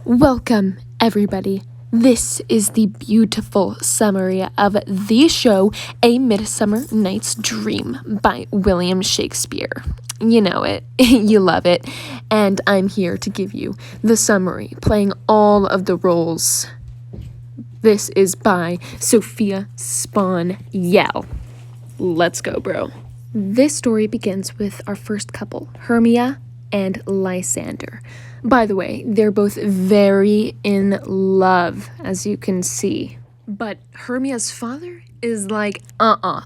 Welcome, everybody. This is the beautiful summary of the show, A Midsummer Night's Dream by William Shakespeare. You know it, you love it, and I'm here to give you the summary, playing all of the roles. This is by Sophia Spawn-Yell. Let's go, bro. This story begins with our first couple, Hermia and Lysander. By the way, they're both very in love, as you can see. But Hermia's father is like,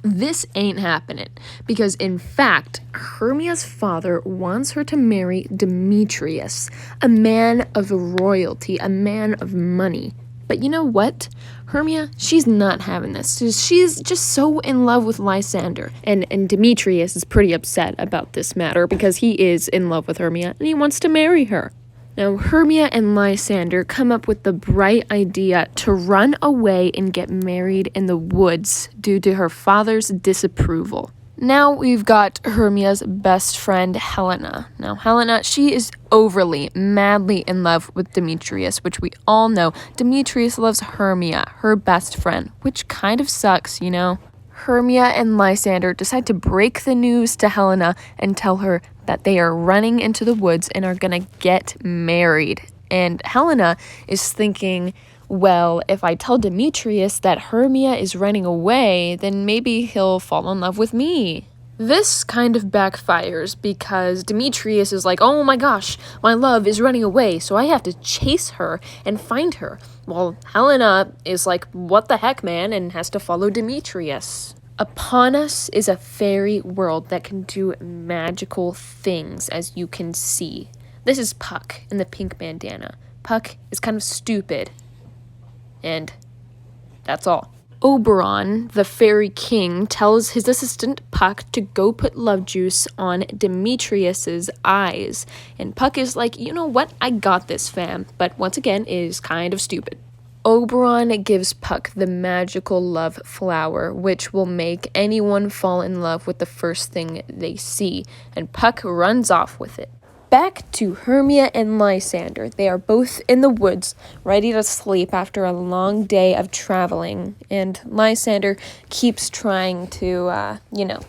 this ain't happening. Because in fact, Hermia's father wants her to marry Demetrius, a man of royalty, a man of money. But you know what? Hermia, she's not having this. She's just so in love with Lysander. And Demetrius is pretty upset about this matter because he is in love with Hermia and he wants to marry her. Now, Hermia and Lysander come up with the bright idea to run away and get married in the woods due to her father's disapproval. Now we've got Hermia's best friend, Helena. Now, Helena, she is overly, madly in love with Demetrius, which we all know. Demetrius loves Hermia, her best friend, which kind of sucks, you know? Hermia and Lysander decide to break the news to Helena and tell her that they are running into the woods and are gonna get married. And Helena is thinking, well, if I tell Demetrius that Hermia is running away, then maybe he'll fall in love with me. This kind of backfires because Demetrius is like, oh my gosh, my love is running away, so I have to chase her and find her. Well, Helena is like, what the heck, man, and has to follow Demetrius. Upon us is a fairy world that can do magical things, as you can see. This is Puck in the pink bandana. Puck is kind of stupid. And that's all. Oberon, the fairy king, tells his assistant Puck to go put love juice on Demetrius's eyes. And Puck is like, you know what? I got this, fam. But once again, is kind of stupid. Oberon gives Puck the magical love flower, which will make anyone fall in love with the first thing they see. And Puck runs off with it. Back to Hermia and Lysander. They are both in the woods, ready to sleep after a long day of traveling. And Lysander keeps trying to,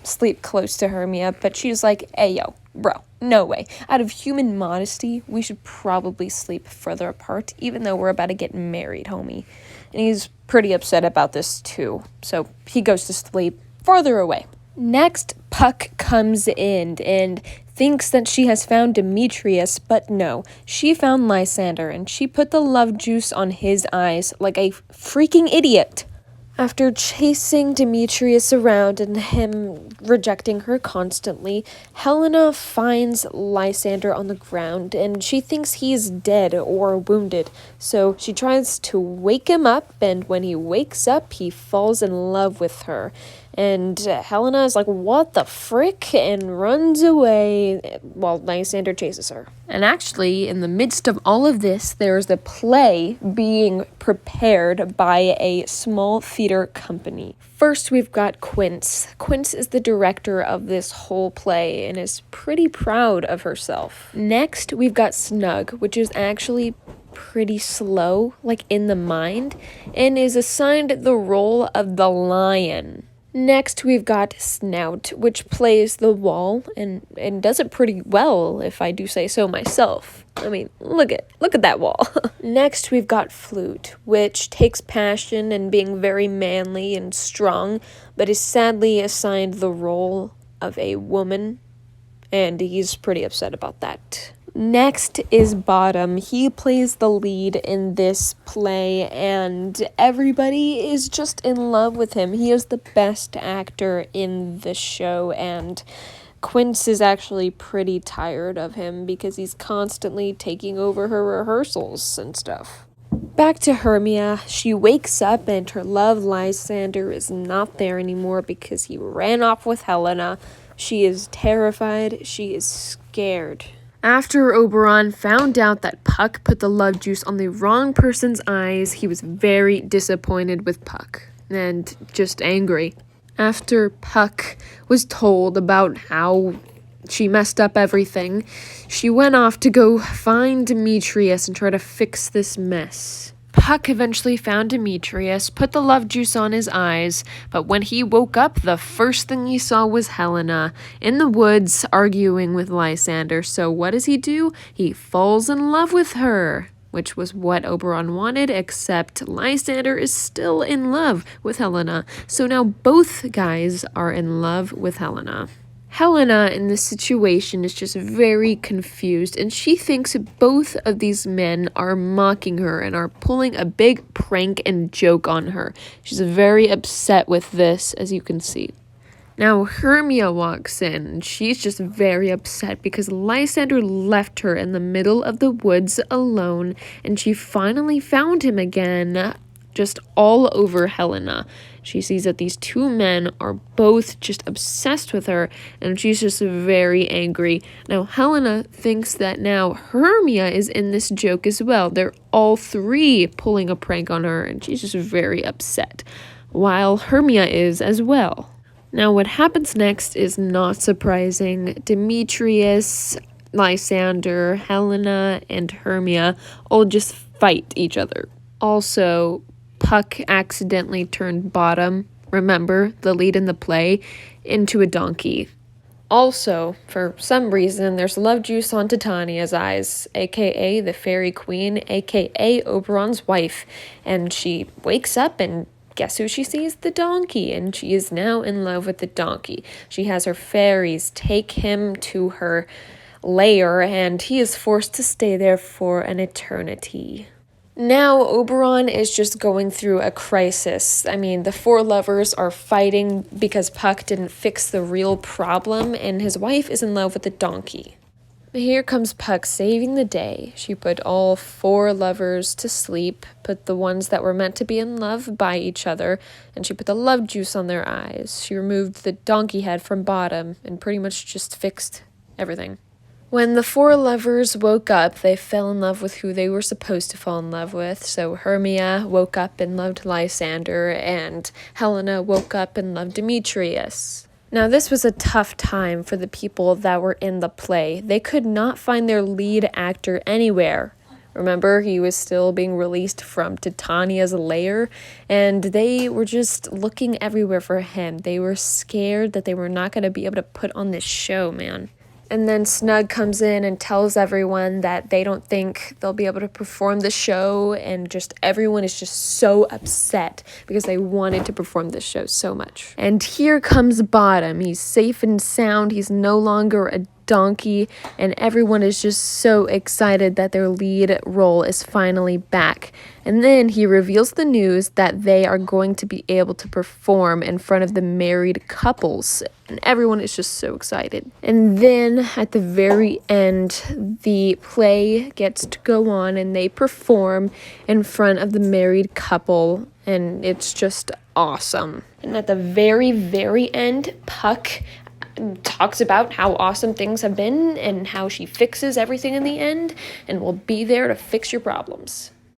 sleep close to Hermia, but she's like, hey, yo, bro, no way. Out of human modesty, we should probably sleep further apart, even though we're about to get married, homie. And he's pretty upset about this, too. So he goes to sleep farther away. Next, Puck comes in and thinks that she has found Demetrius, but no, she found Lysander, and she put the love juice on his eyes like a freaking idiot. After chasing Demetrius around and him rejecting her constantly, Helena finds Lysander on the ground, and she thinks he is dead or wounded, so she tries to wake him up, and when he wakes up, he falls in love with her. And Helena is like, what the frick? And runs away while Lysander chases her. And actually, in the midst of all of this, there's a play being prepared by a small theater company. First, we've got Quince. Quince is the director of this whole play and is pretty proud of herself. Next, we've got Snug, which is actually pretty slow, like in the mind, and is assigned the role of the lion. Next, we've got Snout, which plays the wall and does it pretty well, if I do say so myself. I mean, look at that wall. Next, we've got Flute, which takes passion in being very manly and strong, but is sadly assigned the role of a woman, and he's pretty upset about that. Next is Bottom. He plays the lead in this play, and everybody is just in love with him. He is the best actor in the show, and Quince is actually pretty tired of him because he's constantly taking over her rehearsals and stuff. Back to Hermia. She wakes up and her love Lysander is not there anymore because he ran off with Helena. She is terrified. She is scared. After Oberon found out that Puck put the love juice on the wrong person's eyes, he was very disappointed with Puck and just angry. After Puck was told about how she messed up everything. She went off to go find Demetrius and try to fix this mess. Puck eventually found Demetrius, put the love juice on his eyes, but when he woke up, the first thing he saw was Helena in the woods arguing with Lysander. So what does he do? He falls in love with her, which was what Oberon wanted, except Lysander is still in love with Helena. So now both guys are in love with Helena. Helena in this situation is just very confused, and she thinks both of these men are mocking her and are pulling a big prank and joke on her. She's very upset with this, as you can see. Now, Hermia walks in, and she's just very upset because Lysander left her in the middle of the woods alone, and she finally found him again, just all over Helena. She sees that these two men are both just obsessed with her, and she's just very angry. Now, Helena thinks that now Hermia is in this joke as well. They're all three pulling a prank on her, and she's just very upset, while Hermia is as well. Now, what happens next is not surprising. Demetrius, Lysander, Helena, and Hermia all just fight each other. Also, Puck accidentally turned Bottom, remember, the lead in the play, into a donkey. Also, for some reason, there's love juice on Titania's eyes, aka the Fairy Queen, aka Oberon's wife, and she wakes up and guess who she sees? The donkey, and she is now in love with the donkey. She has her fairies take him to her lair, and he is forced to stay there for an eternity. Now, Oberon is just going through a crisis. I mean, the four lovers are fighting because Puck didn't fix the real problem, and his wife is in love with the donkey. But here comes Puck saving the day. She put all four lovers to sleep, put the ones that were meant to be in love by each other, and she put the love juice on their eyes. She removed the donkey head from Bottom and pretty much just fixed everything. When the four lovers woke up, they fell in love with who they were supposed to fall in love with. So Hermia woke up and loved Lysander, and Helena woke up and loved Demetrius. Now, this was a tough time for the people that were in the play. They could not find their lead actor anywhere. Remember, he was still being released from Titania's lair, and they were just looking everywhere for him. They were scared that they were not going to be able to put on this show, man. And then Snug comes in and tells everyone that they don't think they'll be able to perform the show, and just everyone is just so upset because they wanted to perform this show so much. And here comes Bottom. He's safe and sound. He's no longer a donkey, and everyone is just so excited that their lead role is finally back. And then he reveals the news that they are going to be able to perform in front of the married couples, and everyone is just so excited. And then at the very end, the play gets to go on and they perform in front of the married couple, and it's just awesome. And at the very, very end, Puck talks about how awesome things have been and how she fixes everything in the end and will be there to fix your problems.